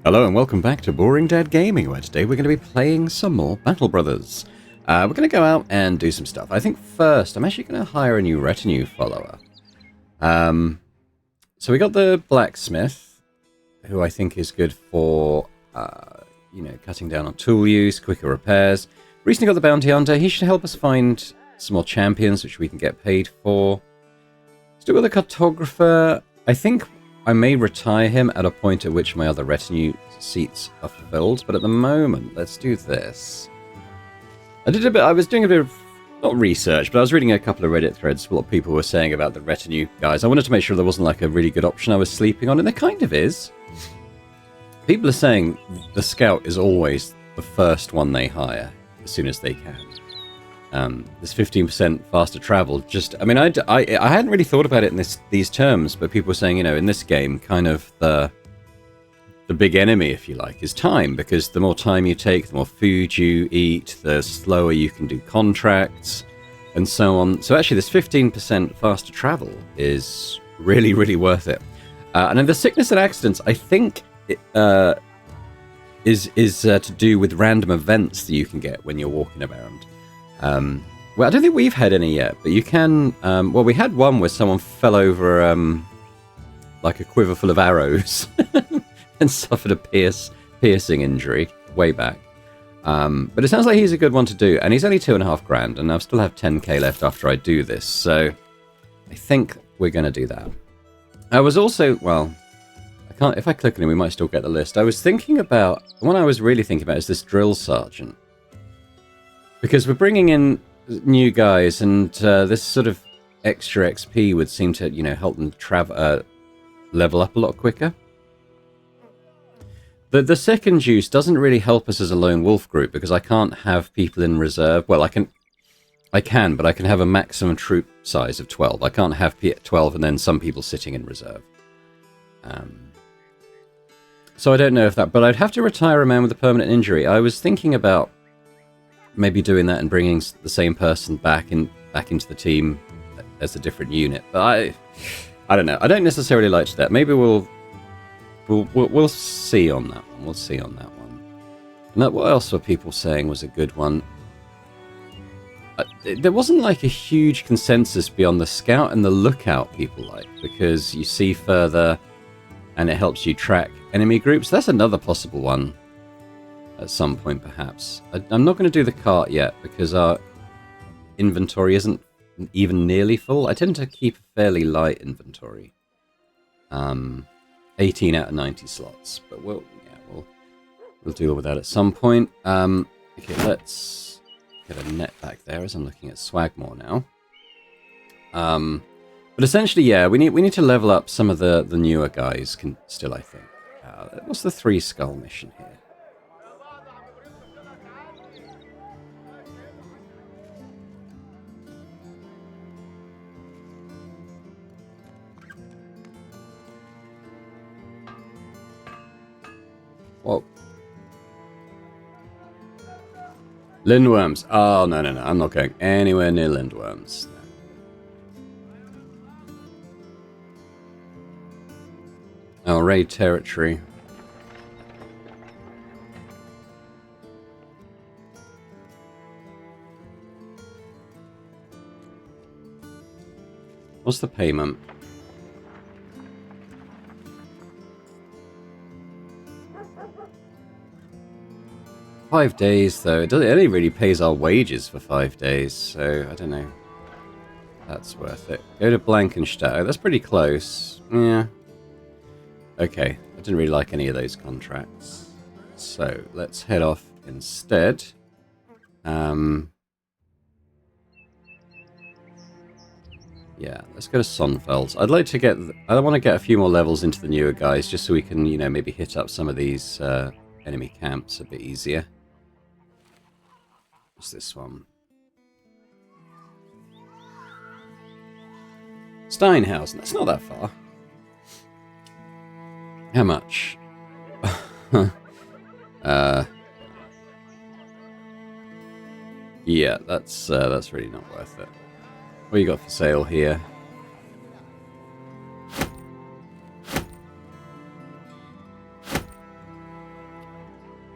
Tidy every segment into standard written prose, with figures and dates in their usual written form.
Hello and welcome back to Boring Dad Gaming, where today we're going to be playing some more Battle Brothers. We're going to go out and do some stuff. I think first, I'm actually going to hire a new retinue follower. So we got the blacksmith, who I think is good for, cutting down on tool use, quicker repairs. Recently got the bounty hunter. He should help us find some more champions, which we can get paid for. Still got the cartographer. I think I may retire him at a point at which my other retinue seats are filled, but at the moment, let's do this. I was doing a bit of, not research, but I was reading a couple of Reddit threads, what people were saying about the retinue guys. I wanted to make sure there wasn't like a really good option I was sleeping on, and there kind of is. People are saying the scout is always the first one they hire as soon as they can. This 15% faster travel, I hadn't really thought about it in these terms, but people were saying, in this game, kind of the big enemy, if you like, is time, because the more time you take, the more food you eat, the slower you can do contracts, and so on. So actually, this 15% faster travel is really, really worth it. And then the sickness and accidents, I think, is to do with random events that you can get when you're walking around. Well, I don't think we've had any yet, but you can... we had one where someone fell over like a quiver full of arrows and suffered a piercing injury way back. But it sounds like he's a good one to do, and he's only 2.5 grand, and I still have 10k left after I do this, so I think we're going to do that. I was also... Well, I can't... If I click on him, we might still get the list. I was thinking about... The one I was really thinking about is this drill sergeant. Because we're bringing in new guys, and this sort of extra XP would seem to, help them level up a lot quicker. The second juice doesn't really help us as a lone wolf group, because I can't have people in reserve. Well, I can, but I can have a maximum troop size of 12. I can't have 12 and then some people sitting in reserve. So I don't know if that... But I'd have to retire a man with a permanent injury. I was thinking about maybe doing that and bringing the same person back into the team as a different unit, but I don't know. I don't necessarily like that. Maybe we'll see on that one. We'll see on that one. And what else were people saying was a good one? There wasn't like a huge consensus beyond the scout and the lookout people like, because you see further and it helps you track enemy groups. That's another possible one. At some point, perhaps. I'm not going to do the cart yet, because our inventory isn't even nearly full. I tend to keep a fairly light inventory. 18 out of 90 slots. But we'll deal with that at some point. Okay, let's get a net back there as I'm looking at Swagmore now. But essentially, yeah, we need to level up some of the newer guys still, I think. What's the 3 skull mission here? Whoa. Lindworms. Oh, no. I'm not going anywhere near Lindworms. No. Oh, raid territory. What's the payment? $5 days, though. It only really pays our wages for 5 days, so I don't know. That's worth it. Go to Blankenstadt. Oh, that's pretty close. Yeah. Okay. I didn't really like any of those contracts. So, let's head off instead. Yeah, let's go to Sonfels. I'd like to get... I want to get a few more levels into the newer guys, just so we can, maybe hit up some of these enemy camps a bit easier. What's this one? Steinhausen. That's not that far. How much? Yeah, that's really not worth it. What you got for sale here?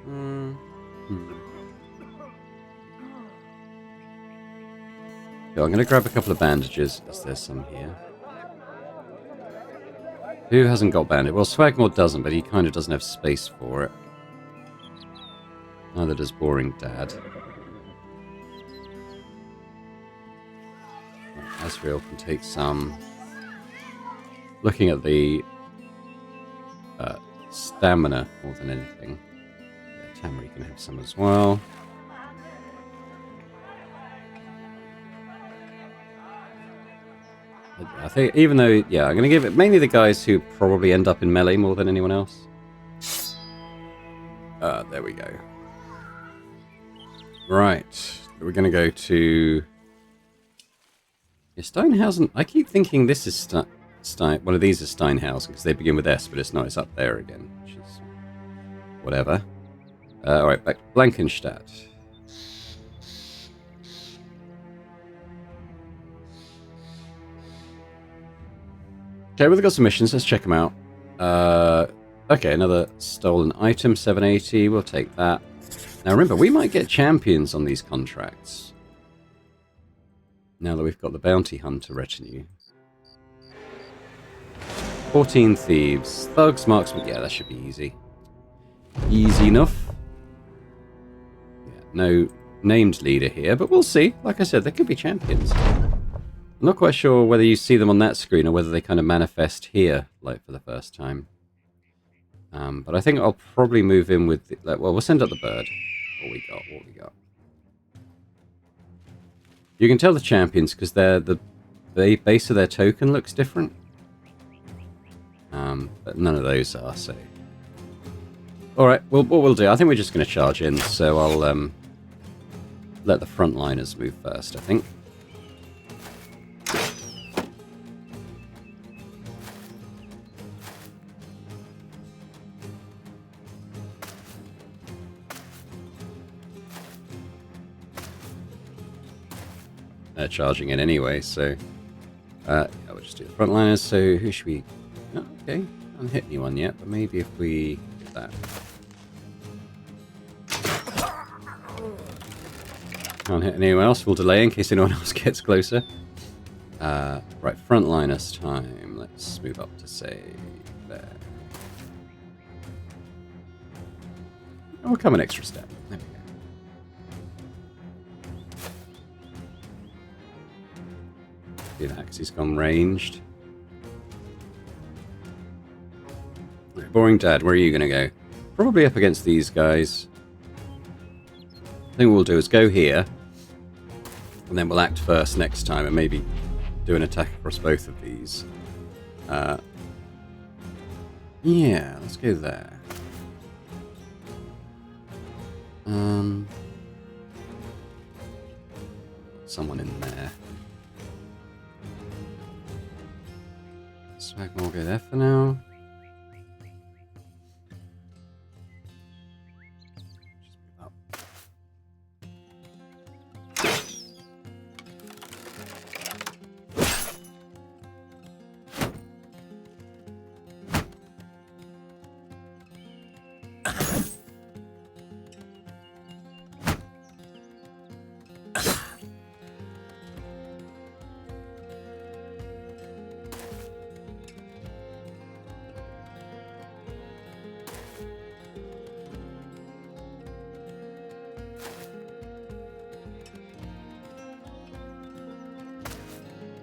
Yeah, I'm going to grab a couple of bandages, as there's some here. Who hasn't got bandage? Well, Swagmore doesn't, but he kind of doesn't have space for it. Neither does Boring Dad. Asriel can take some. Looking at the stamina more than anything. Yeah, Tamari can have some as well. I think, even though, yeah, I'm going to give it mainly the guys who probably end up in melee more than anyone else. There we go. Right, we're going to go to... Yeah, Steinhausen. I keep thinking this is one of these is Steinhausen because they begin with S, but it's not. It's up there again, which is whatever. All right, back to Blankenstadt. Okay, we've got some missions. Let's check them out. Okay, another stolen item, 780. We'll take that. Now remember, we might get champions on these contracts. Now that we've got the bounty hunter retinue. 14 thieves. Thugs, marksmen. Yeah, that should be easy. Easy enough. Yeah, no named leader here, but we'll see. Like I said, there could be champions. I'm not quite sure whether you see them on that screen or whether they kind of manifest here, like for the first time. But I think I'll probably move in with... well, we'll send out the bird. What we got. You can tell the champions because the base of their token looks different. But none of those are, so... Alright, well, what we'll do, I think we're just going to charge in, so I'll let the frontliners move first, I think. They're charging in anyway, so I will just do the frontliners. So who should we... Oh, okay, I haven't hit anyone yet, but maybe if we do that. Can't hit anyone else, we'll delay in case anyone else gets closer. Right, frontliners time. Let's move up to, say, there. And we'll come an extra step. There we go. Do that because he's gone ranged. Right, Boring Dad, where are you going to go? Probably up against these guys. I think what we'll do is go here. And then we'll act first next time and maybe do an attack across both of these. Yeah, let's go there. Someone in there. Swagmore will go there for now.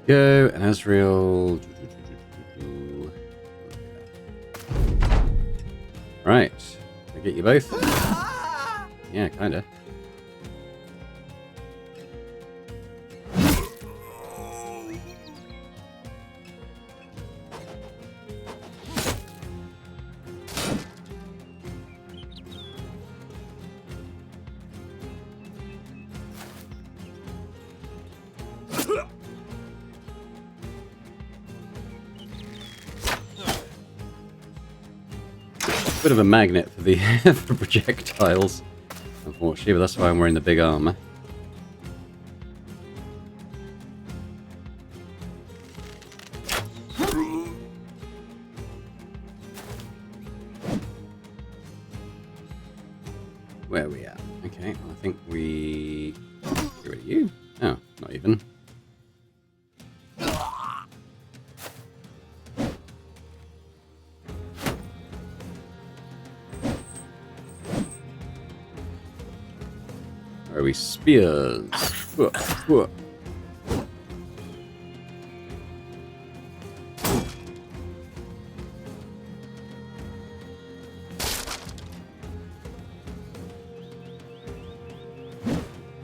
Go, and Asriel. Right. Can I get you both? Yeah, kinda. Bit of a magnet for the for projectiles, unfortunately, but that's why I'm wearing the big armor. Where are we at? Okay, well, I think we... Get rid of you. Oh, not even. Where are we? Spears. Whoa.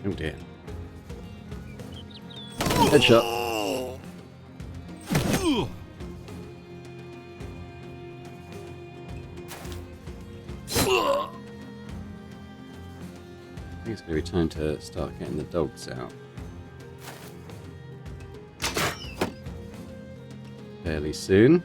Oh dear. Headshot. I think it's going to be time to start getting the dogs out. Fairly soon.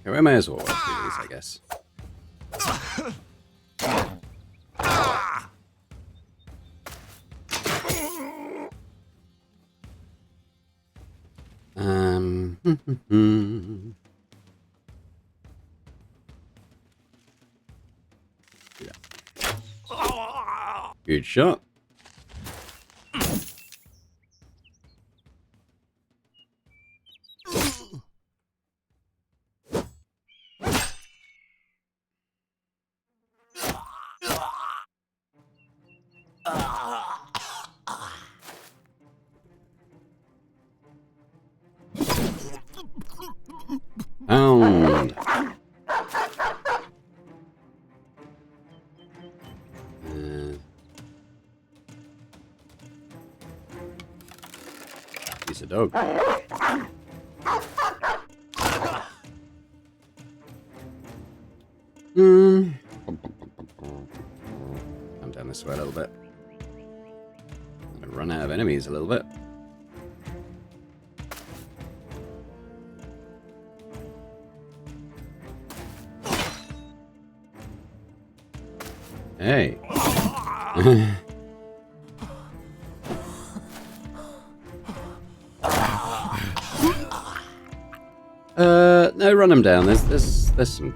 Okay, we may as well work through these, I guess. Good shot. Pound. He's a dog. Come down this way a little bit. I'm gonna run out of enemies a little bit. Hey. No, run them down. There's some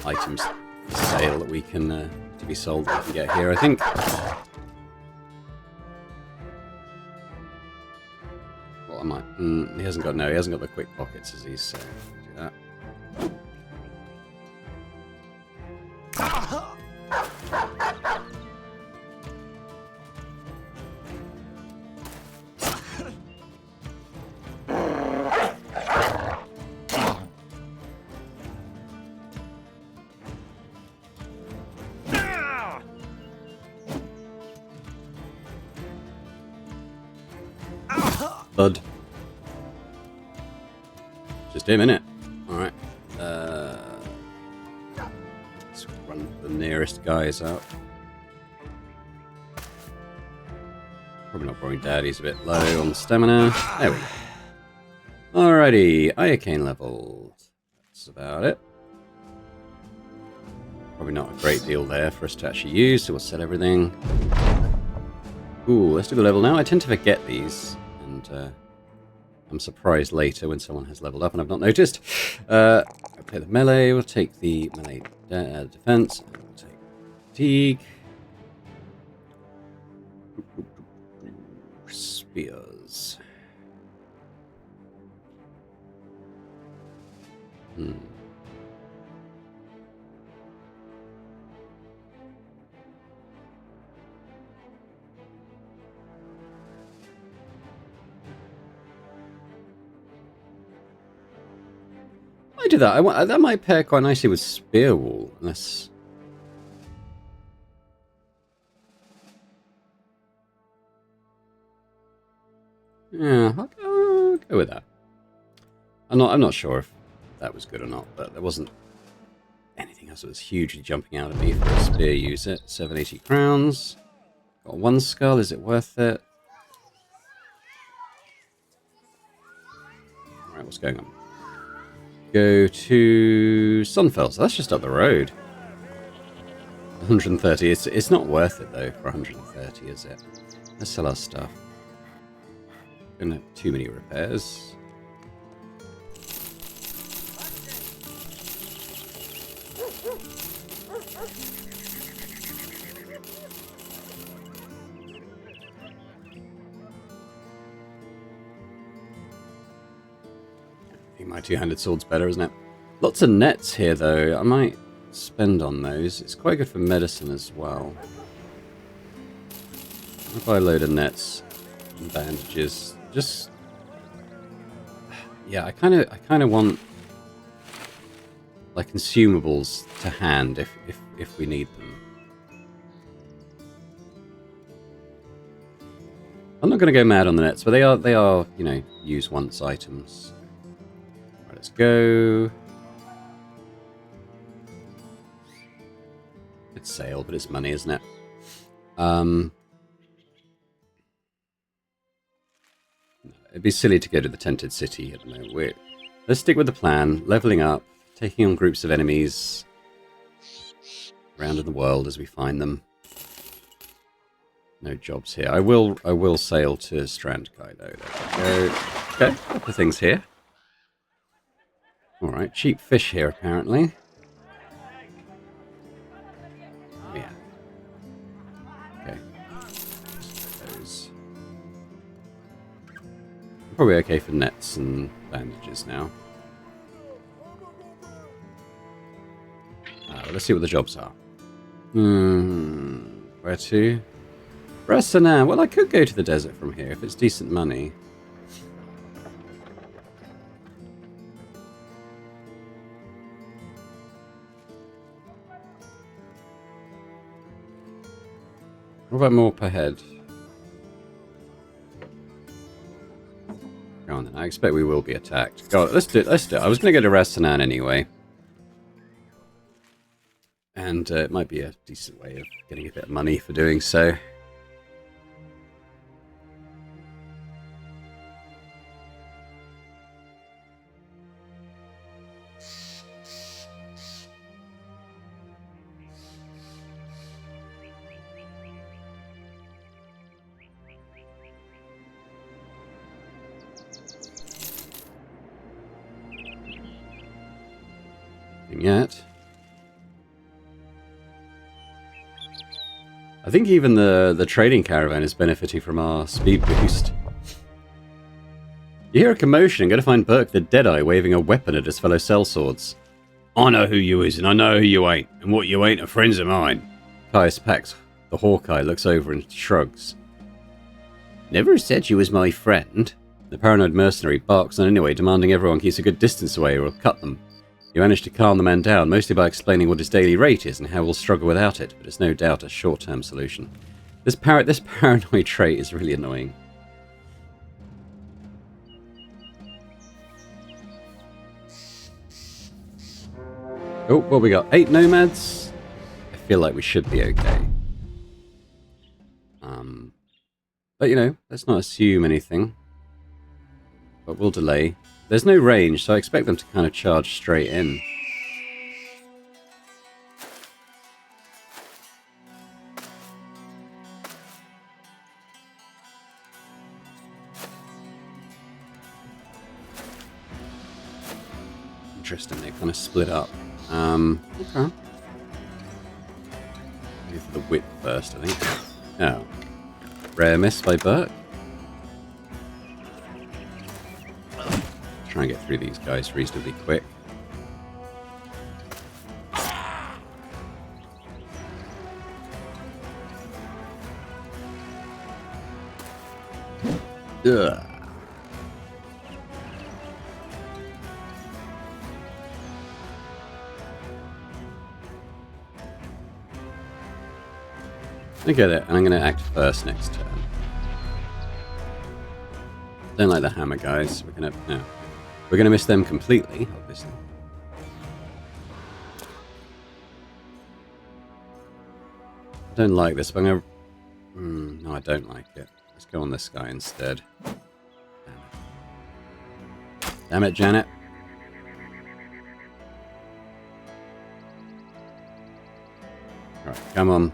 items for sale that we can to be sold that we can get here, I think. What am I? He hasn't got the quick pockets, as he's saying. Do that. Bud. Just him, innit? Alright. Let's run the nearest guys out. Probably not bringing dad, he's a bit low on the stamina. There we go. Alrighty, Iocane leveled. That's about it. Probably not a great deal there for us to actually use, so we'll set everything. Ooh, let's do the level now. I tend to forget these. And I'm surprised later when someone has leveled up and I've not noticed. I'll play the melee. We'll take the melee defense. And we'll take fatigue. Spears. I do that. That might pair quite nicely with Spear Wall, unless... Yeah, I'll go with that. I'm not sure if that was good or not, but there wasn't anything else that was hugely jumping out at me for a spear user. 780 crowns. Got one skull. Is it worth it? All right, what's going on? Go to Sunfell. So that's just up the road. 130. It's not worth it though for 130, is it? Let's sell our stuff. Don't have too many repairs. I think my two-handed sword's better, isn't it? Lots of nets here though. I might spend on those. It's quite good for medicine as well. I'll buy a load of nets and bandages. Just yeah, I kind of want like consumables to hand if we need them. I'm not going to go mad on the nets, but they are you know, use once items. Right, let's go. It's sale, but it's money, isn't it? It'd be silly to go to the Tented City at the moment. Let's stick with the plan. Leveling up, taking on groups of enemies around in the world as we find them. No jobs here. I will sail to Strandkai though. There we go. Okay, a couple of things here. Alright, cheap fish here apparently. Yeah. Okay. Those. Probably okay for nets and bandages now. Well, let's see what the jobs are. Where to? Mercenary. Well, I could go to the desert from here if it's decent money. What about more per head? Go on then. I expect we will be attacked. Go on, let's do it. Let's do it. I was going to go to Rastanan anyway. And it might be a decent way of getting a bit of money for doing so. Yet. I think even the trading caravan is benefiting from our speed boost. You hear a commotion and go to find Burke the Deadeye waving a weapon at his fellow sellswords. I know who you is and I know who you ain't, and what you ain't are friends of mine. Caius Pax, the Hawkeye, looks over and shrugs. Never said you was my friend. The paranoid mercenary barks on anyway, demanding everyone keeps a good distance away or he'll cut them. You managed to calm the man down, mostly by explaining what his daily rate is and how we'll struggle without it, but it's no doubt a short-term solution. This paranoid trait is really annoying. Oh, what we got? 8 nomads? I feel like we should be okay. But you know, let's not assume anything. But we'll delay. There's no range, so I expect them to kind of charge straight in. Interesting, they kind of split up. Okay. Go for the whip first, I think. Oh. Rare miss by Burke. Try and get through these guys reasonably quick. Ugh. I get it, and I'm going to act first next turn. Don't like the hammer guys. We're gonna miss them completely, obviously. I don't like this, but I'm gonna. No, I don't like it. Let's go on this guy instead. Damn it, Janet. Alright, come on.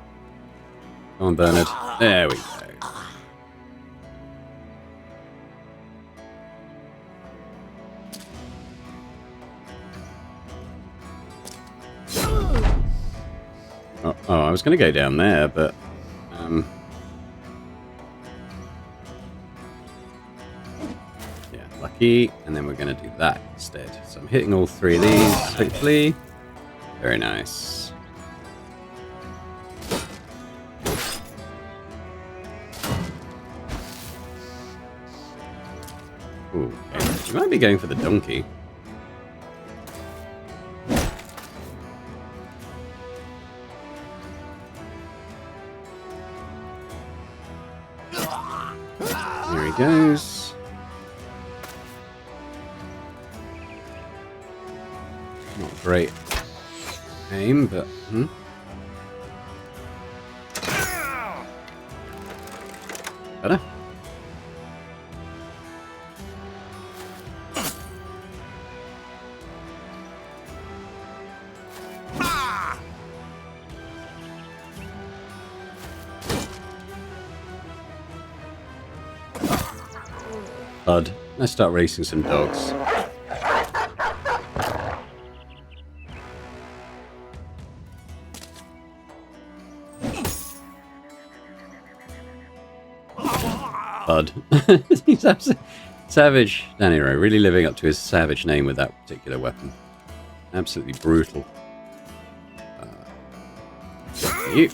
Come on, Bernard. There we go. Oh, I was going to go down there, but... yeah, lucky. And then we're going to do that instead. So I'm hitting all three of these, hopefully. Very nice. Ooh, okay. You might be going for the donkey. There he goes. Not great aim, but better. Bud, let's start racing some dogs. Bud. He's absolutely savage. Daniro, really living up to his savage name with that particular weapon. Absolutely brutal. You.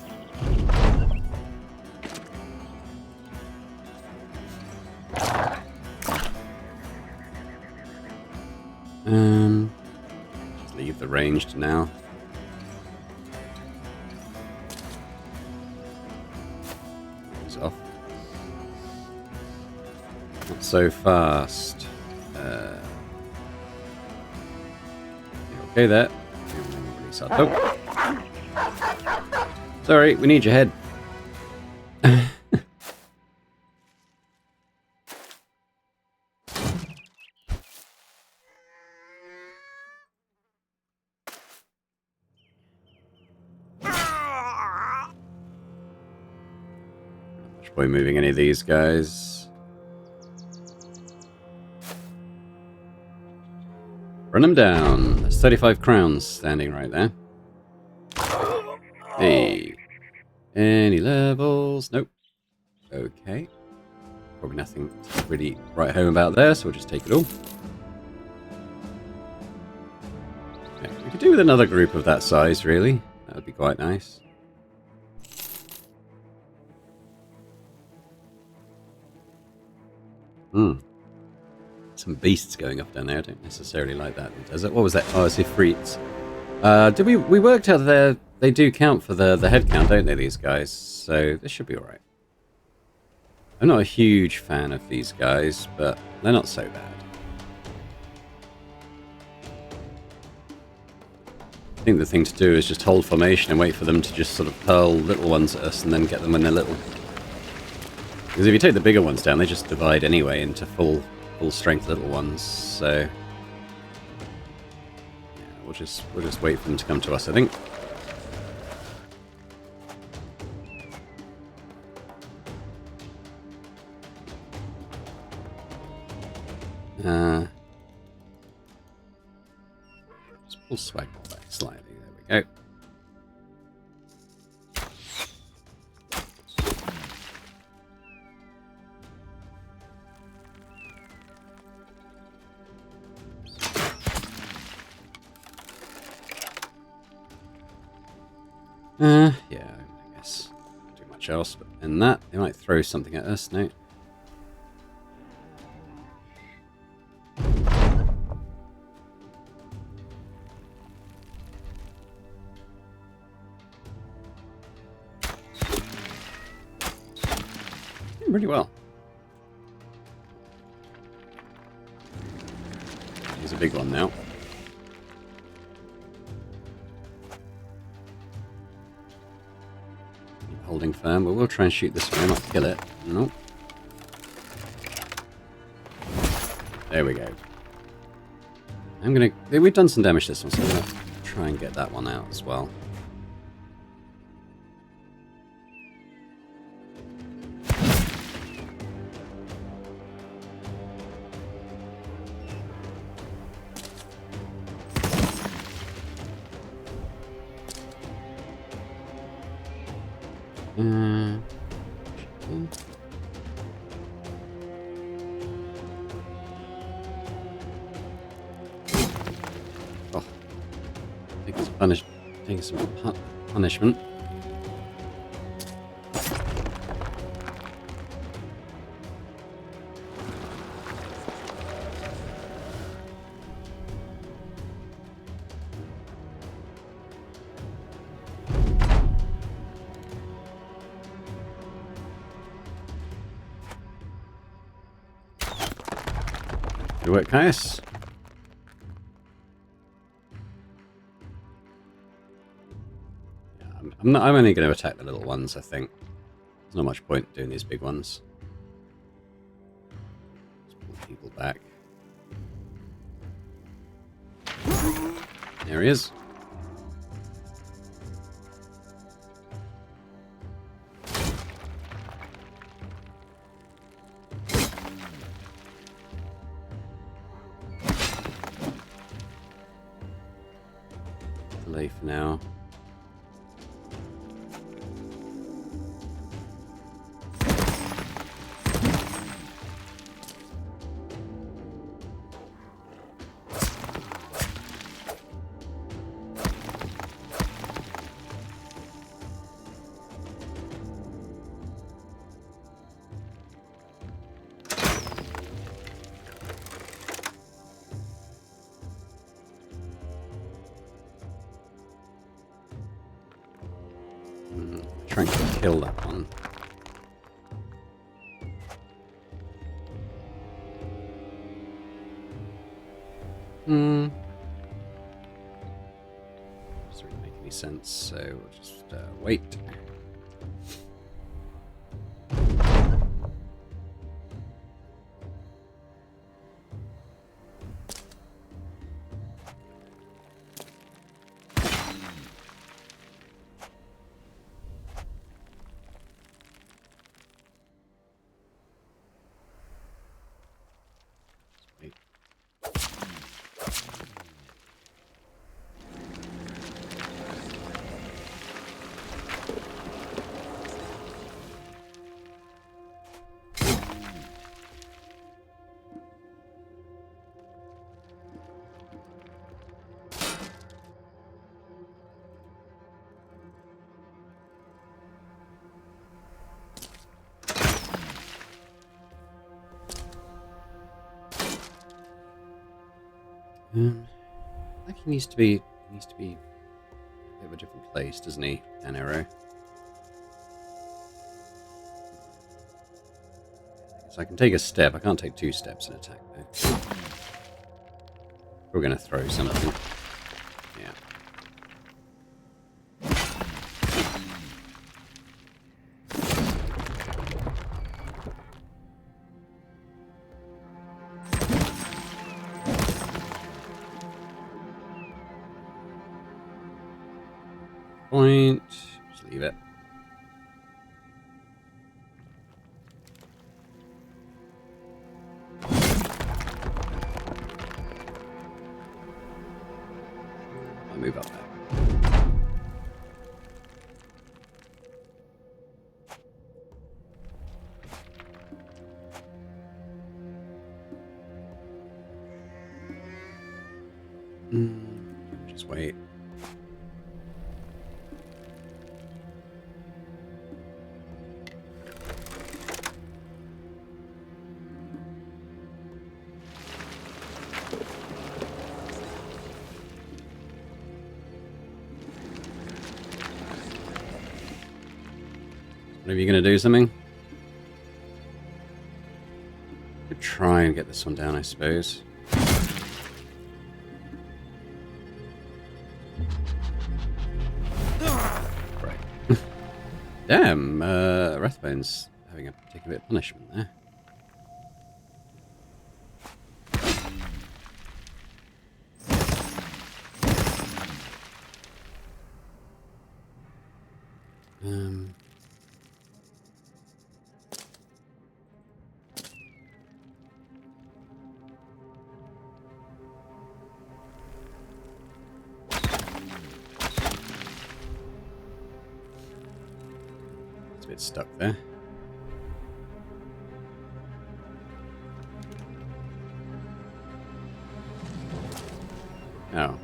Just leave the ranged now. He's off. Not so fast. Okay there. Release our dog. Sorry, we need your head. We're moving any of these guys. Run them down. That's 35 crowns standing right there. Hey. Any levels? Nope. Okay. Probably nothing to really write home about there, so we'll just take it all. Okay. We could do with another group of that size, really. That would be quite nice. Some beasts going up down there. I don't necessarily like that in the desert. What was that? Oh, it's Ifrits. Did we worked out they do count for the head count, don't they, these guys? So this should be alright. I'm not a huge fan of these guys, but they're not so bad. I think the thing to do is just hold formation and wait for them to just sort of hurl little ones at us and then get them when they're little. Because if you take the bigger ones down, they just divide anyway into full strength little ones. So yeah, we'll just wait for them to come to us, I think. Let's pull swag back slightly. There we go. Yeah, I guess not too much else, but in that, they might throw something at us, no? Doing pretty well. He's a big one now. Holding firm, but we'll try and shoot this one, not kill it. Nope. There we go. We've done some damage this one, so I'm gonna try and get that one out as well. Uh, oh, taking some punishment. Good work, Caius. Yeah, I'm only going to attack the little ones, I think. There's not much point doing these big ones. Let's pull people back. There he is. Delay for now. Trying to kill that one. Doesn't really make any sense, so we'll just wait. Like he needs to be a bit of a different place, doesn't he? An arrow. So I can take a step. I can't take 2 steps and attack though. We're going to throw something. Yeah. Point. Just leave it. I'll move up there. Just wait. Are you going to do something? Could try and get this one down, I suppose. Right. Damn, Rathbone's taking a bit of punishment there. it's stuck there. Oh.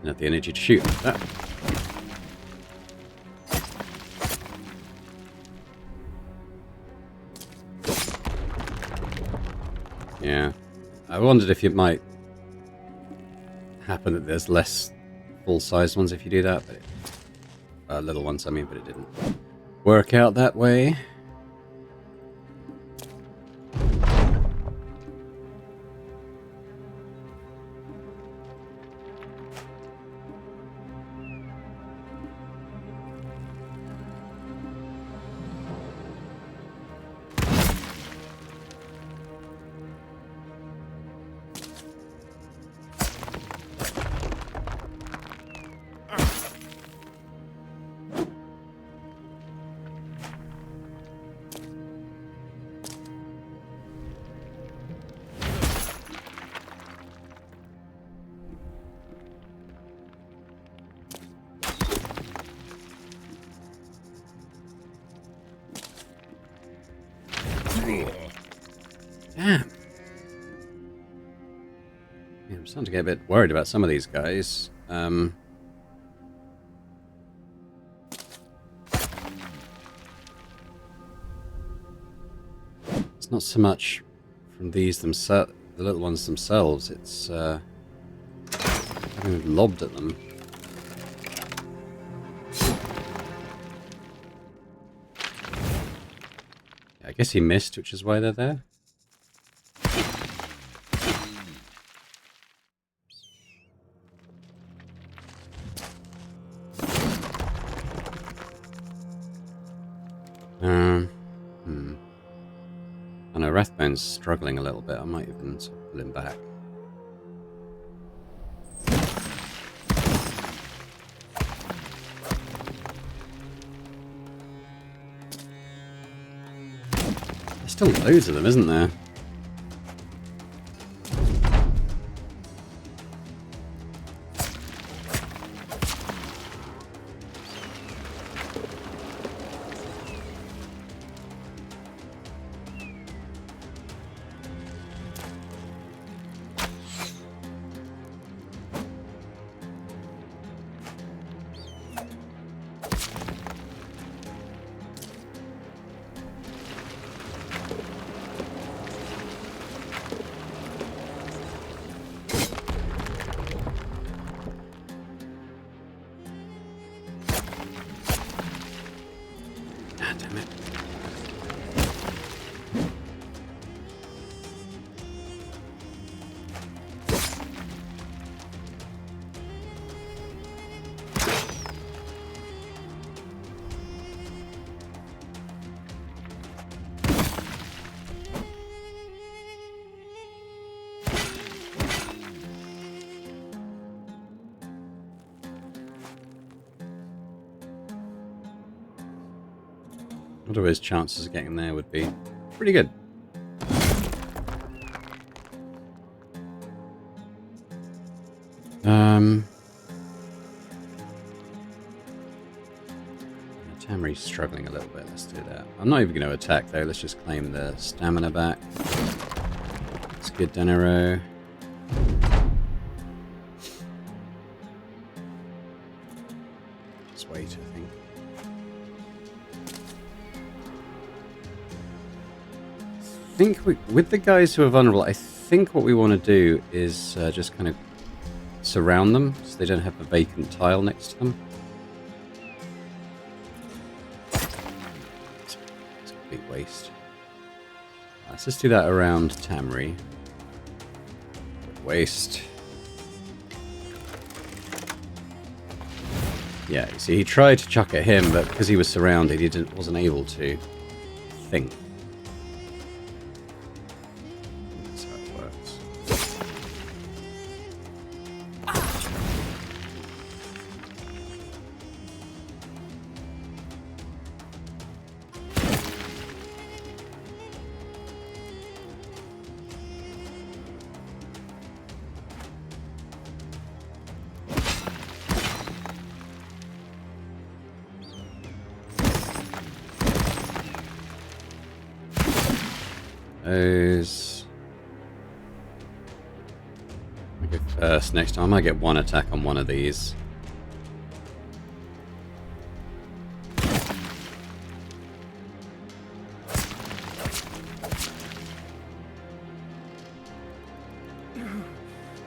Not the energy to shoot like that. Yeah. I wondered if it might happen that there's less full-sized ones if you do that, but little ones, I mean, but it didn't work out that way. Damn. Yeah, I'm starting to get a bit worried about some of these guys. It's not so much from these themselves, the little ones themselves. It's having lobbed at them. I guess he missed, which is why they're there. I know Rathbone's struggling a little bit. I might even sort of pull him back. There's still loads of them, isn't there? Ah, damn it. What are his chances of getting there would be pretty good. Tamri's struggling a little bit. Let's do that. I'm not even going to attack though. Let's just claim the stamina back. Let's get Denaro. Just wait, I think. With the guys who are vulnerable, I think what we want to do is just kind of surround them so they don't have a vacant tile next to them. It's a complete waste. Let's just do that around Tamri. Waste. Yeah, you see, he tried to chuck at him, but because he was surrounded, he wasn't able to think. That's how it works. those. I go first next time. I might get one attack on one of these.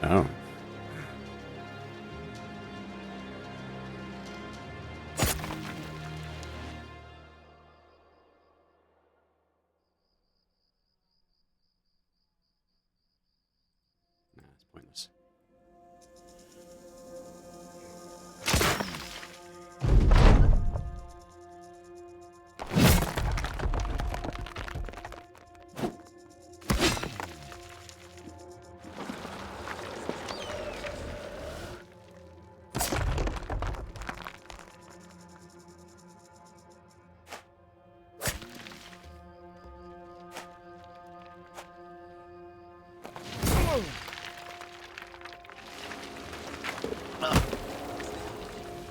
Oh. Nah, it's pointless.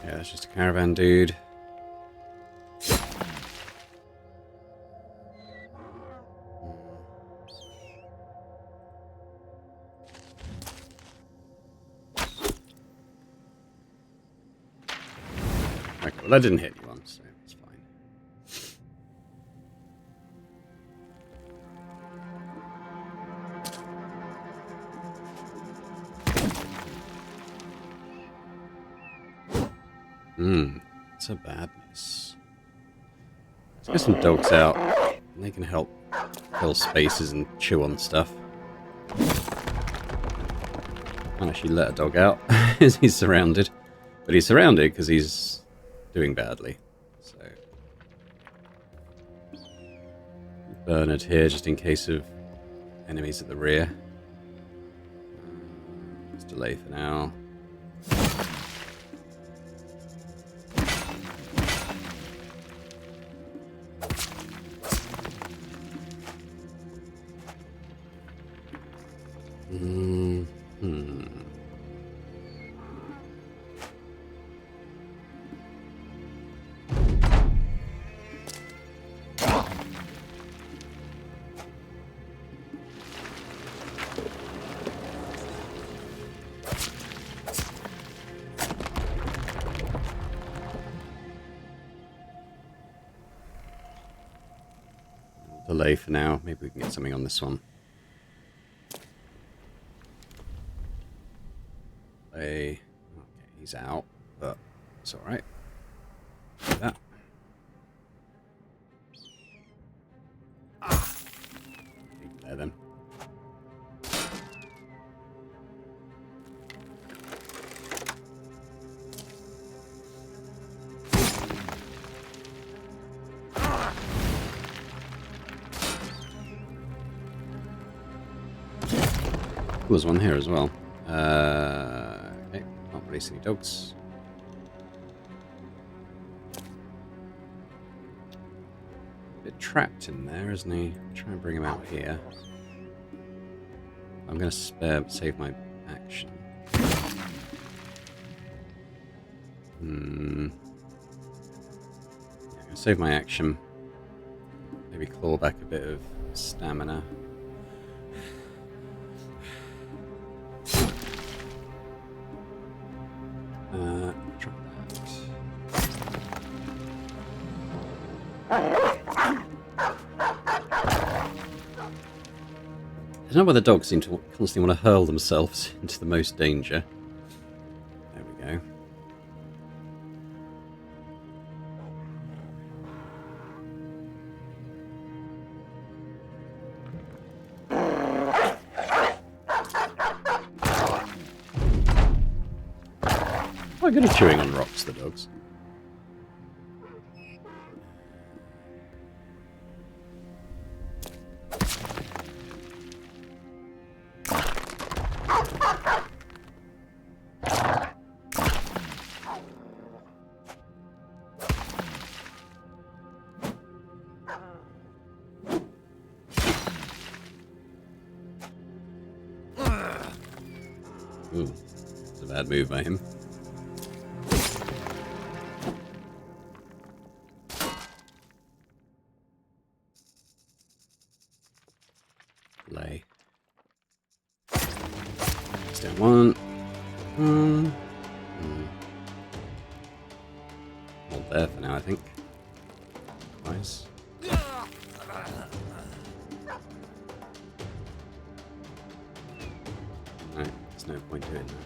Yeah, that's just a caravan dude. Okay, well that didn't hit anyone, so it's fine. It's a badness. Let's get some dogs out. And they can help fill spaces and chew on stuff. Can't actually let a dog out as he's surrounded. But he's surrounded because he's doing badly. So Bernard here just in case of enemies at the rear. Let's delay for now. Delay for now. Maybe we can get something on this one. Okay, he's out, but it's alright. Do that. There then. There's one here as well. Okay, can't release any dogs. A bit trapped in there, isn't he? Try and bring him out here. I'm going to save my action. Yeah, I'm going to save my action. Maybe claw back a bit of stamina. Try that. I don't know why the dogs seem to constantly want to hurl themselves into the most danger. There we go. Quite good at chewing on rocks, the dogs. Ooh, it's a bad move by him. one. Hold there for now, I think. Nice. No, there's no point doing that.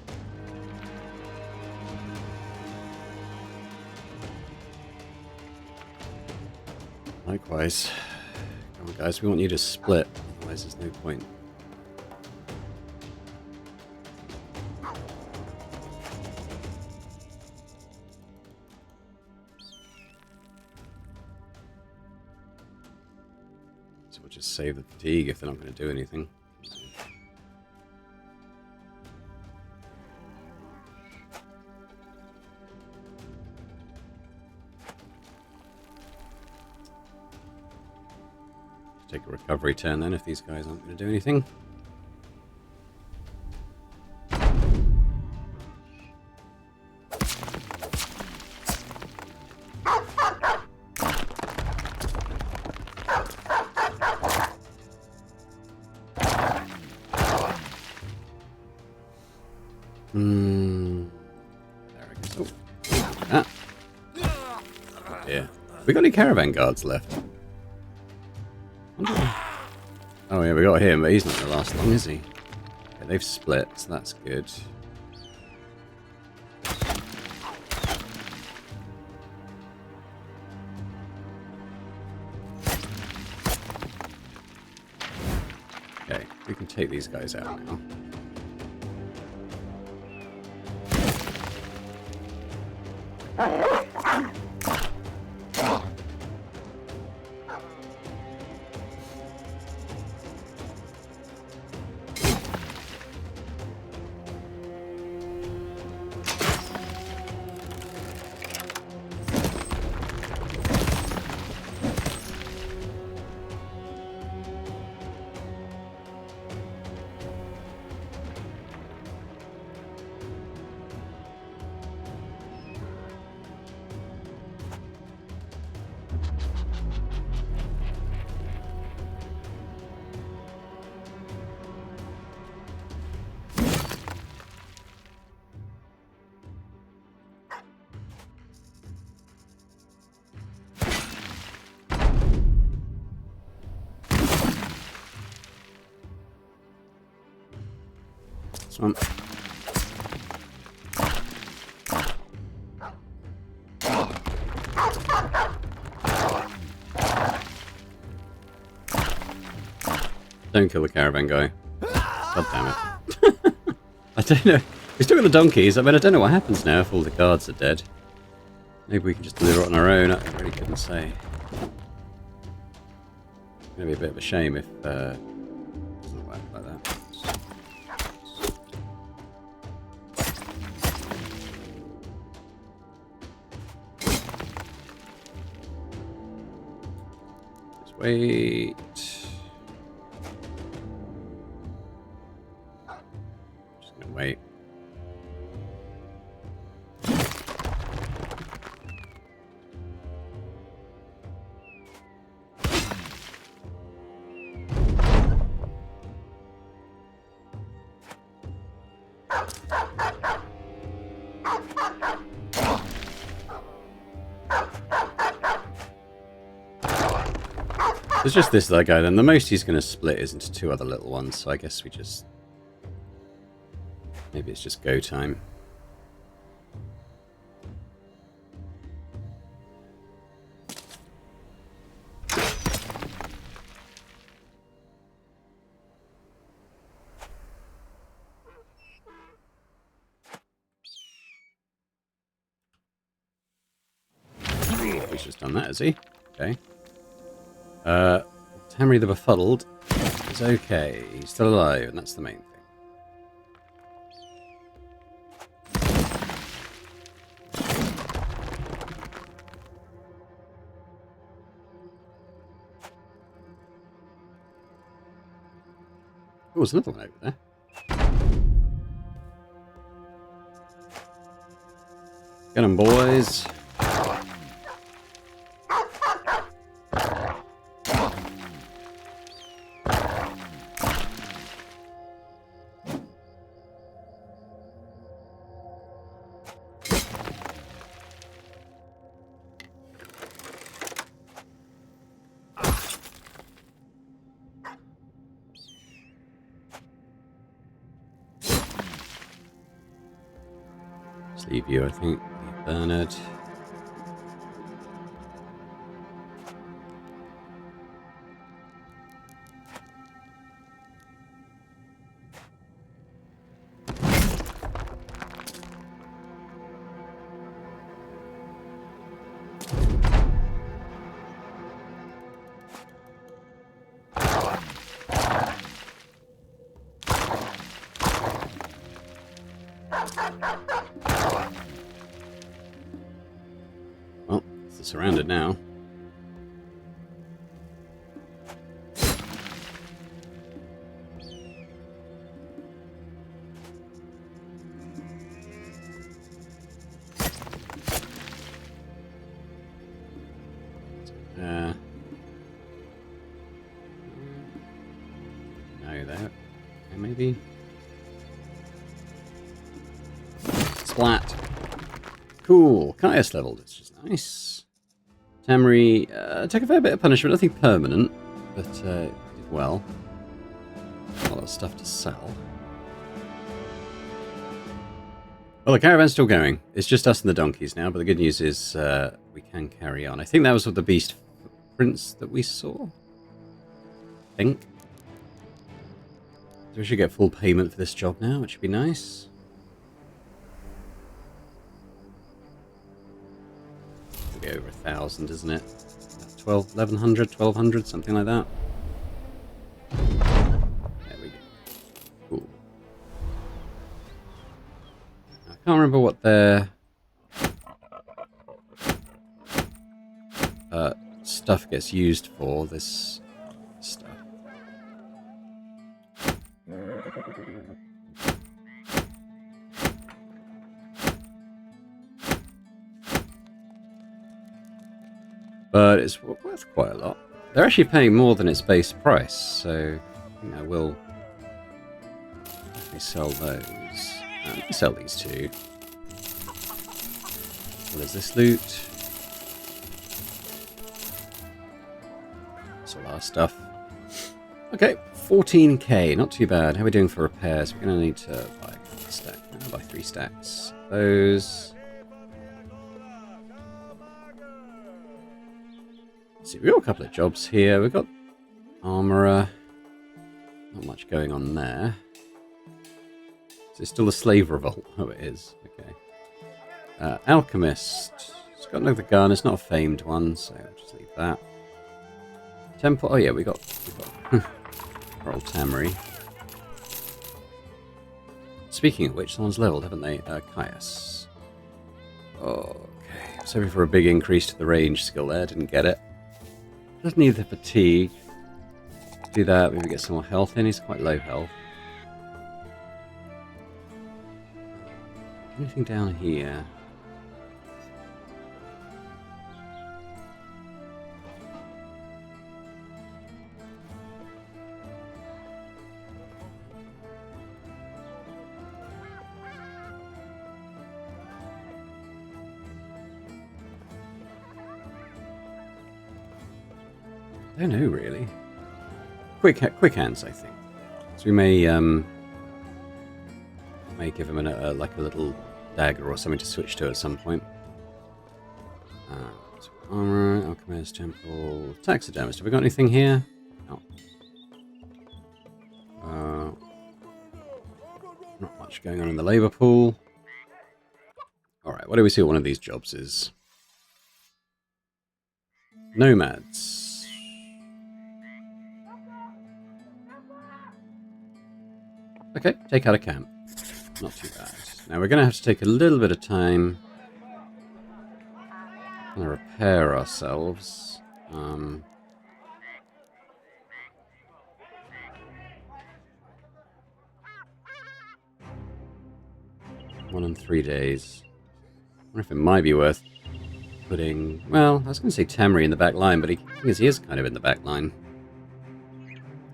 Likewise. Come on, guys, we want you to split, otherwise there's no point. So we'll just save the fatigue if they're not going to do anything. Take a recovery turn then if these guys aren't going to do anything. There we go. Oh. Yeah. We got any caravan guards left? Oh yeah, we got him, but he's not going to last long, is he? Okay, they've split, so that's good. Okay, we can take these guys out now. This one. Don't kill the caravan guy. God damn it. I don't know. We still got the donkeys. I mean, I don't know what happens now if all the guards are dead. Maybe we can just deliver it on our own. I really couldn't say. It's going to be a bit of a shame if it doesn't work like that. Just wait. Just going to wait. There's just this other guy then. The most he's going to split is into two other little ones, so I guess we just... Maybe it's just go time. He's just done that, has he? Okay. Henry the Befuddled is okay. He's still alive, and that's the main thing. Oh, there's another one over there. Get 'em, boys. leave you, I think. Leave Bernard. Well, they're surrounded now. No, there. Maybe. Splat. Cool. Caius leveled. It's just nice. Tamri took a fair bit of punishment. Nothing permanent, but did well. A lot of stuff to sell. Well, the caravan's still going. It's just us and the donkeys now, but the good news is we can carry on. I think that was with the beast footprints that we saw. I think. So we should get full payment for this job now, which should be nice. It'll be over 1,000, isn't it? 1,100, 1,200, something like that. There we go. Cool. I can't remember what their stuff gets used for, this stuff. But it's worth quite a lot. They're actually paying more than its base price, so I think I will definitely sell those. Sell these two. What is this loot? That's all our stuff. Okay, 14k, not too bad. How are we doing for repairs? We're going to need to buy a stack. I'll buy 3 stacks. Those. Let's see, we've got a couple of jobs here. We've got armourer. Not much going on there. Is it still a slave revolt? Oh, it is. Okay. Alchemist. It's got another gun. It's not a famed one, so I'll just leave that. Temple. Oh, yeah, we got our old Tamri. Speaking of which, someone's leveled, haven't they? Caius. Okay. I was hoping for a big increase to the range skill there. Didn't get it. Doesn't need the fatigue. Do that. Maybe get some more health in. He's quite low health. Anything down here? I don't know, really. Quick hands, I think. So we may give him like a little dagger or something to switch to at some point. So armor, alchemist, temple, taxidermist. Have we got anything here? No. Not much going on in the labor pool. Alright, what do we see what one of these jobs is? Nomads. Okay, take out a camp. Not too bad. Now we're going to have to take a little bit of time to repair ourselves. 1 and 3 days. I wonder if it might be worth putting... Well, I was going to say Tamri in the back line, but he is kind of in the back line.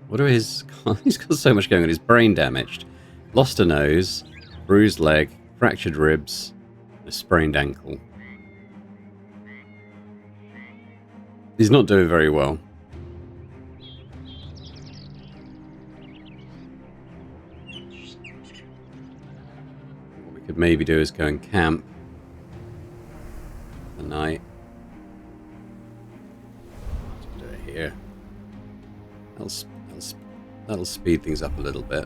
What are his... He's got so much going on. He's brain damaged. Lost a nose. Bruised leg. Fractured ribs. A sprained ankle. He's not doing very well. What we could maybe do is go and camp for the night. Let's do it here. That'll speed things up a little bit.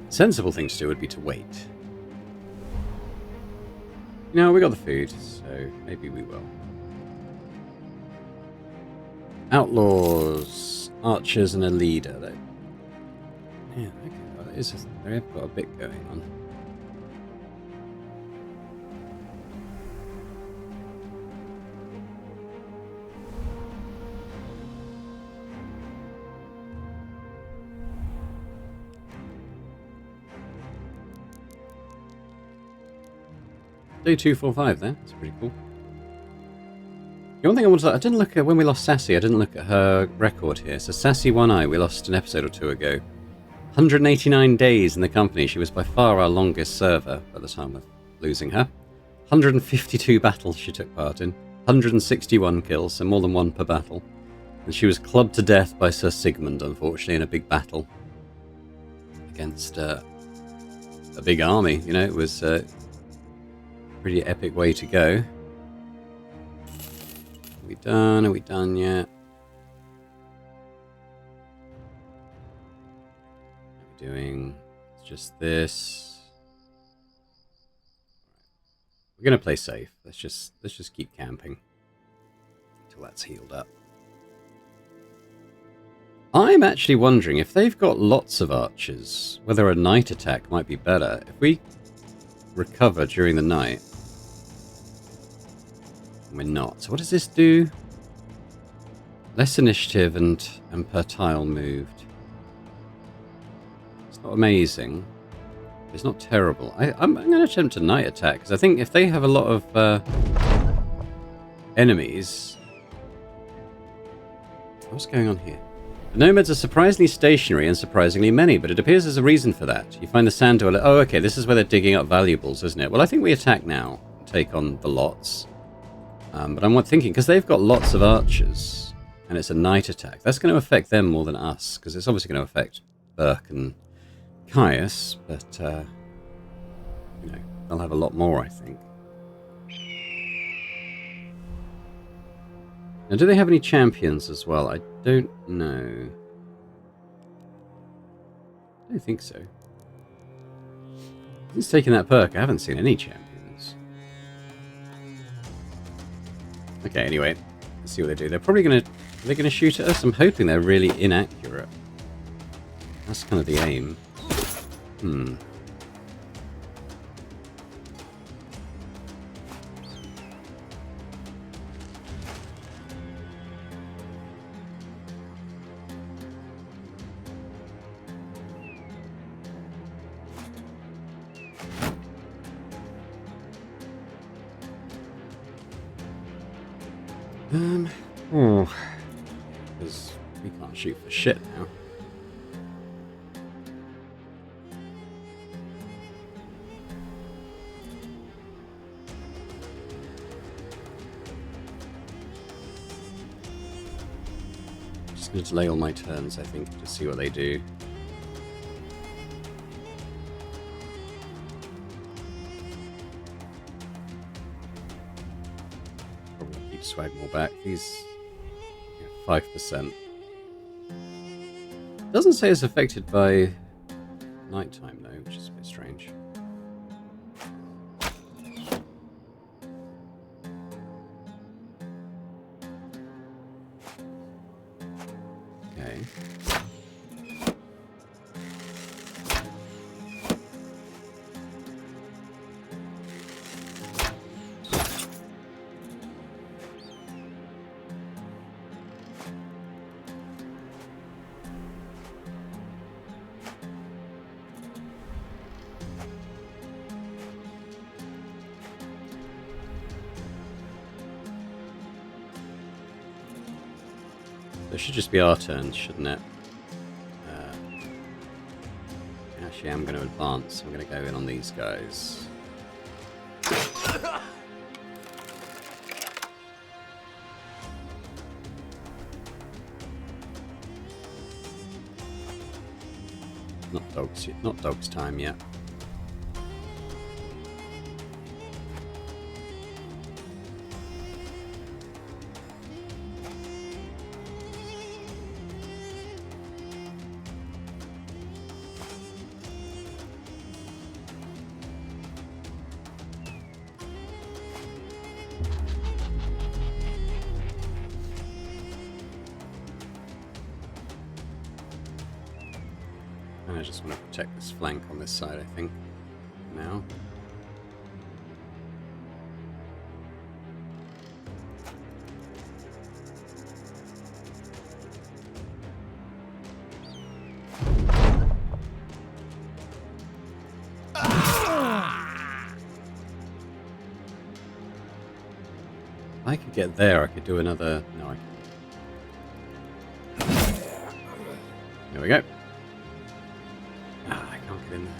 Sensible thing to do would be to wait. No, we got the food, so maybe we will. Outlaws, archers, and a leader. Yeah, okay. Well, they've got a bit going on. Day 245 there. That's pretty cool. The one thing I didn't look at when we lost Sassy. I didn't look at her record here. So Sassy One Eye, we lost an episode or two ago. 189 days in the company. She was by far our longest server at the time of losing her. 152 battles she took part in. 161 kills, so more than one per battle. And she was clubbed to death by Sir Sigmund, unfortunately, in a big battle against a big army. You know, it was pretty epic way to go. Are we done? Are we done yet? What are we doing? It's just this. We're gonna play safe. Let's just keep camping until that's healed up. I'm actually wondering if they've got lots of archers, whether a night attack might be better. If we recover during the night. We're not. So what does this do? Less initiative and per tile moved. It's not amazing. It's not terrible. I'm going to attempt a night attack, because I think if they have a lot of enemies... What's going on here? The nomads are surprisingly stationary and surprisingly many, but it appears there's a reason for that. You find the sand dweller... Oh, okay, this is where they're digging up valuables, isn't it? Well, I think we attack now and take on the lots. But I'm thinking, because they've got lots of archers, and it's a night attack, that's going to affect them more than us, because it's obviously going to affect Burke and Caius, but, you know, they'll have a lot more, I think. Now, do they have any champions as well? I don't know. I don't think so. Since taking that perk, I haven't seen any champions. Okay, anyway, let's see what they do. They're probably going to... Are they going to shoot at us? I'm hoping they're really inaccurate. That's kind of the aim. Because we can't shoot for shit now. I'm just going to delay all my turns, I think, to see what they do. Swag more back. These 5%. Doesn't say it's affected by nighttime though, which is a bit strange. Okay. It should just be our turns, shouldn't it? Actually, I'm going to advance. I'm going to go in on these guys. Not dogs time yet. I just want to protect this flank on this side, I think, now. I could get there, I could do another... No, I can't. There we go. I can't get in there.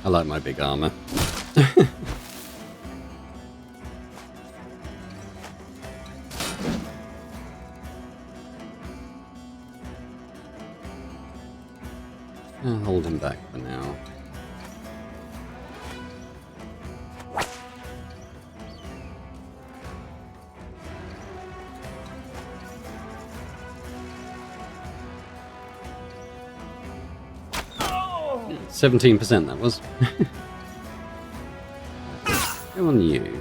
I like my big armor. I'll hold him back for now. Oh! 17% that was. Go on you.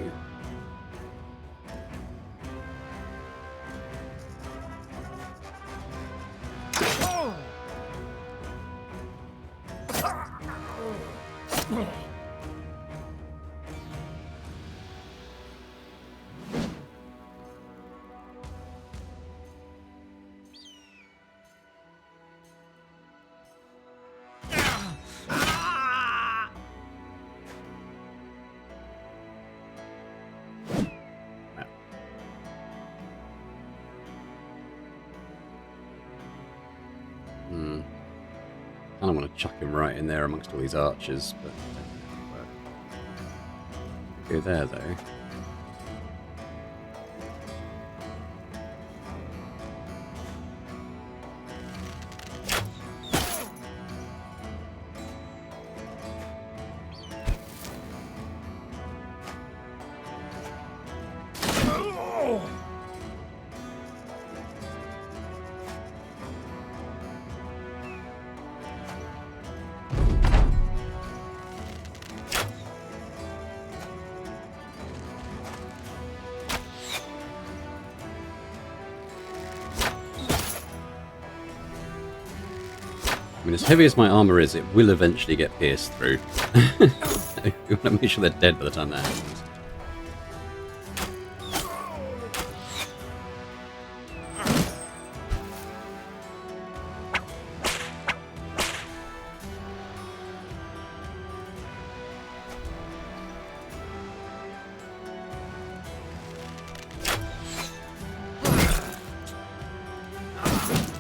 I don't want to chuck him right in there amongst all these archers, but go there though. I mean, as heavy as my armor is, it will eventually get pierced through. You want to make sure they're dead by the time that happens.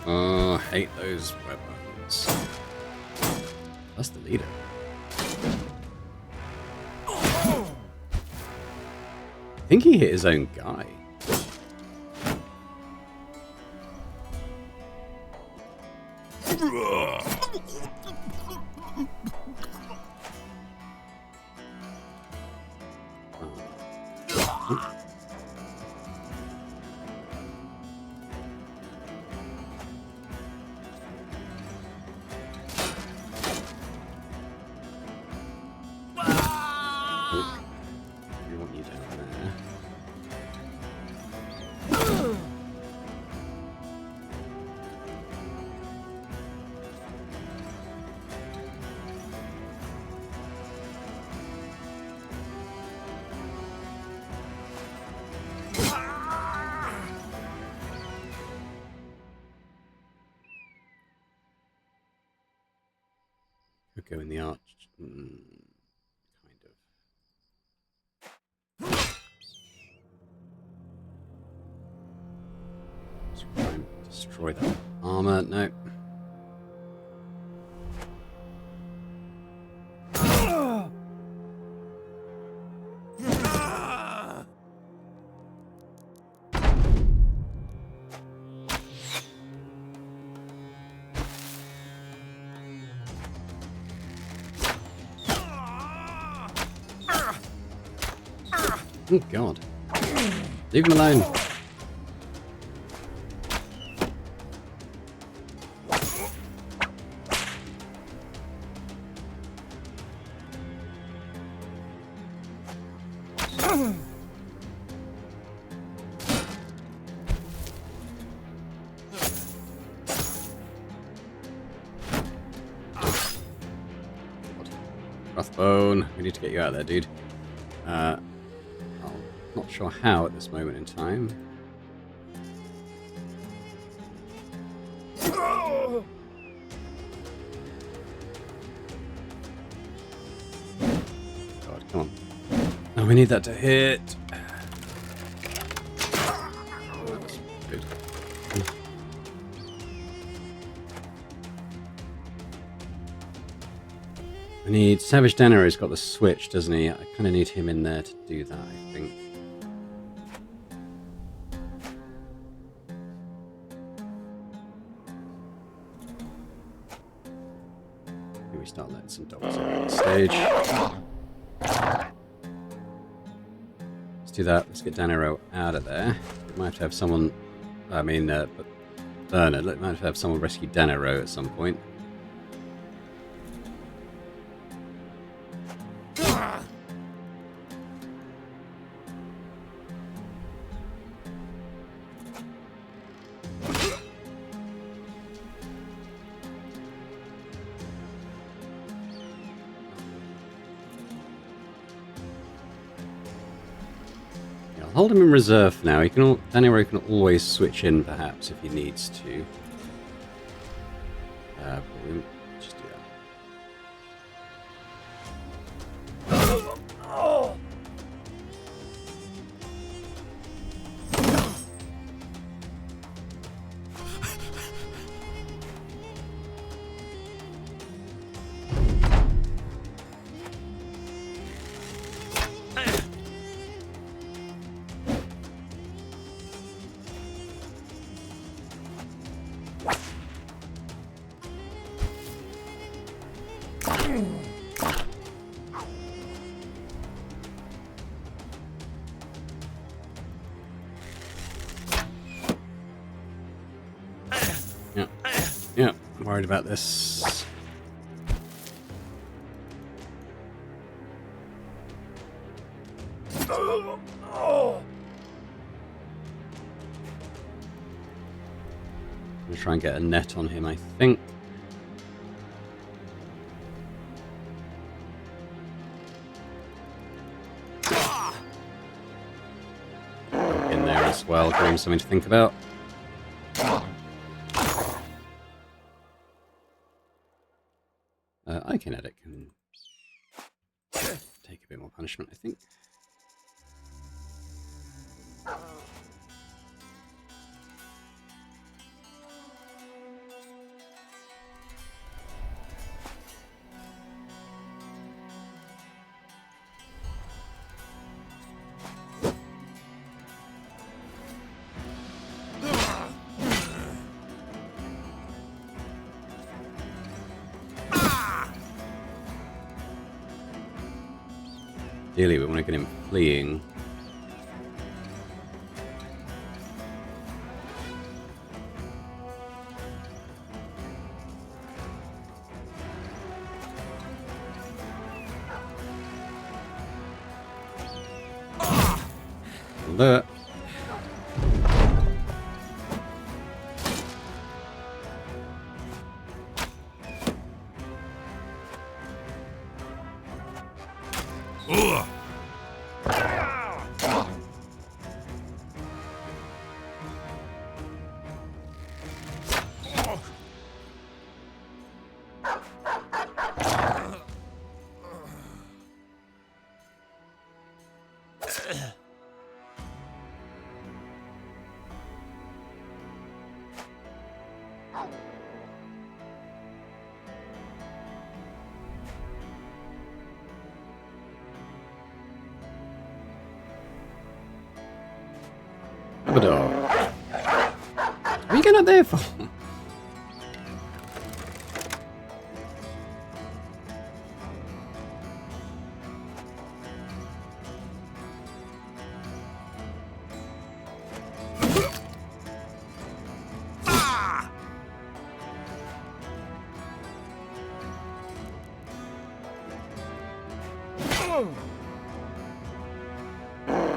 Oh, I hate those weapons. That's the leader. I think he hit his own guy. go in the arch. Kind of. Let's try and destroy that armor. No. Oh god. Leave him alone. Crossbone, we need to get you out of there, dude. I'm not sure how at this moment in time. God, come on. Oh, we need that to hit. Oh, that was good. I need Savage Danaro's got the switch, doesn't he? I kind of need him in there to do that, I think. Maybe we start letting some dogs in at this stage. Let's do that. Let's get Danaro out of there. We might have to have someone. I mean, Bernard. Might have to have someone rescue Danaro at some point. Hold him in reserve for now. Daniro can always switch in, perhaps, if he needs to. But we'll just do that. Yeah, I'm worried about this. I'm gonna try and get a net on him, I think. In there as well, give him something to think about. Kinetic can take a bit more punishment, I think. Ideally, we want to get him fleeing. Alert. Have a dog. What are you going up there for?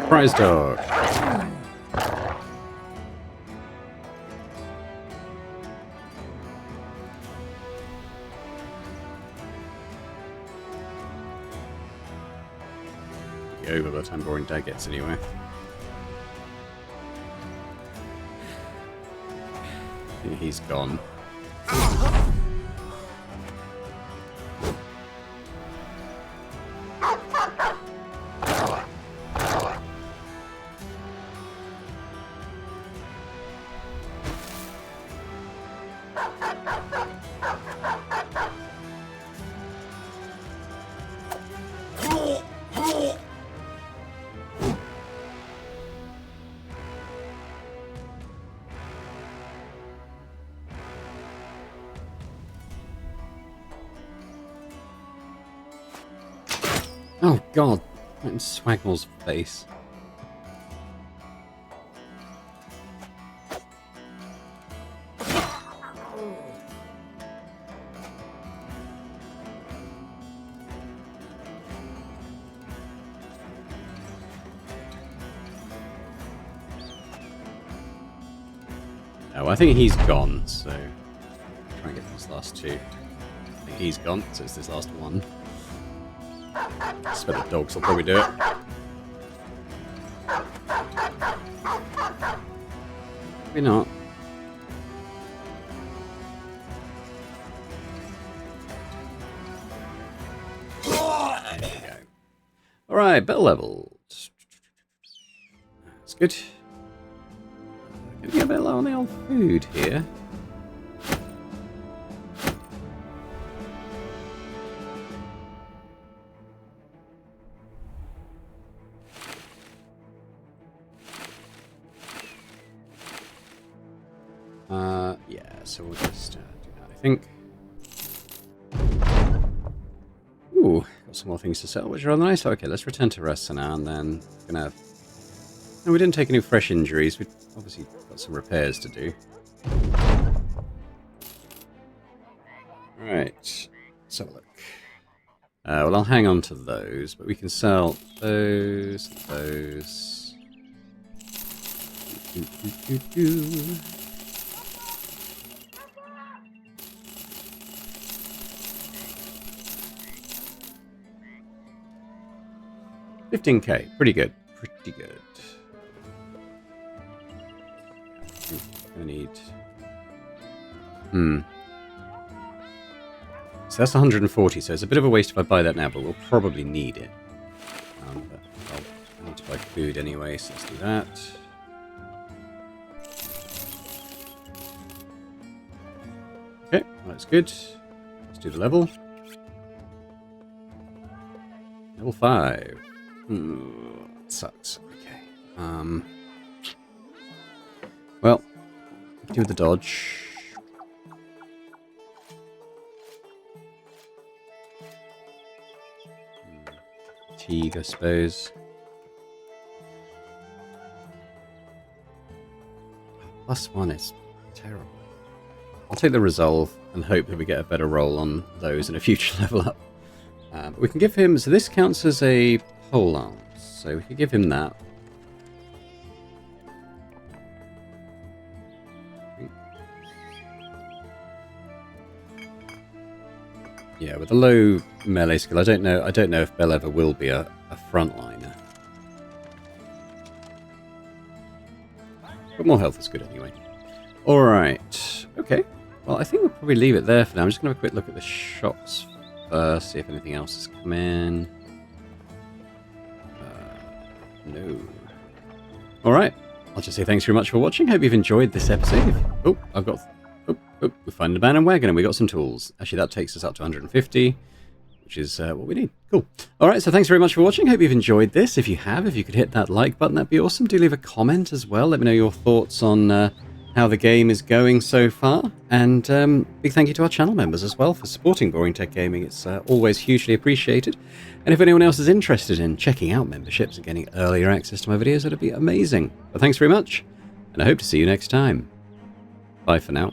Prize dog. Be over by the time boring dad gets anyway. I think he's gone. Oh god, right in Swagmall's face. Oh, I think he's gone, so try and get these last two. I think he's gone, so it's this last one. I bet the dogs will probably do it. Maybe not. There we go. Alright, better levels. That's good. Getting a bit low on the old food here. Yeah, so we'll just do that, I think. Ooh, got some more things to sell, which are rather nice. Okay, let's return to Ressa now, and then gonna... No, we didn't take any fresh injuries. We've obviously got some repairs to do. Right, let's have a look. Well, I'll hang on to those, but we can sell those, those. 15k, pretty good, pretty good. I need... So that's 140, so it's a bit of a waste if I buy that now, but we'll probably need it. But I need to buy food anyway, so let's do that. Okay, that's good. Let's do the level. Level 5. That sucks. Okay. Well, do the dodge. Fatigue, I suppose. +1 is terrible. I'll take the resolve and hope that we get a better roll on those in a future level up. But we can give him... So this counts as a pole arm. So we could give him that. Yeah, with a low melee skill, I don't know if Bell ever will be a frontliner. But more health is good anyway. Alright. Okay. Well, I think we'll probably leave it there for now. I'm just going to have a quick look at the shops first, see if anything else has come in. No. Alright. I'll just say thanks very much for watching. Hope you've enjoyed this episode. Oh, we find an abandoned wagon and we got some tools. Actually, that takes us up to 150. which is what we need. Cool. All right, so thanks very much for watching. Hope you've enjoyed this. If you have, if you could hit that like button, that'd be awesome. Do leave a comment as well. Let me know your thoughts on how the game is going so far. And big thank you to our channel members as well for supporting Boring Tech Gaming. It's always hugely appreciated. And if anyone else is interested in checking out memberships and getting earlier access to my videos, that'd be amazing. But thanks very much, and I hope to see you next time. Bye for now.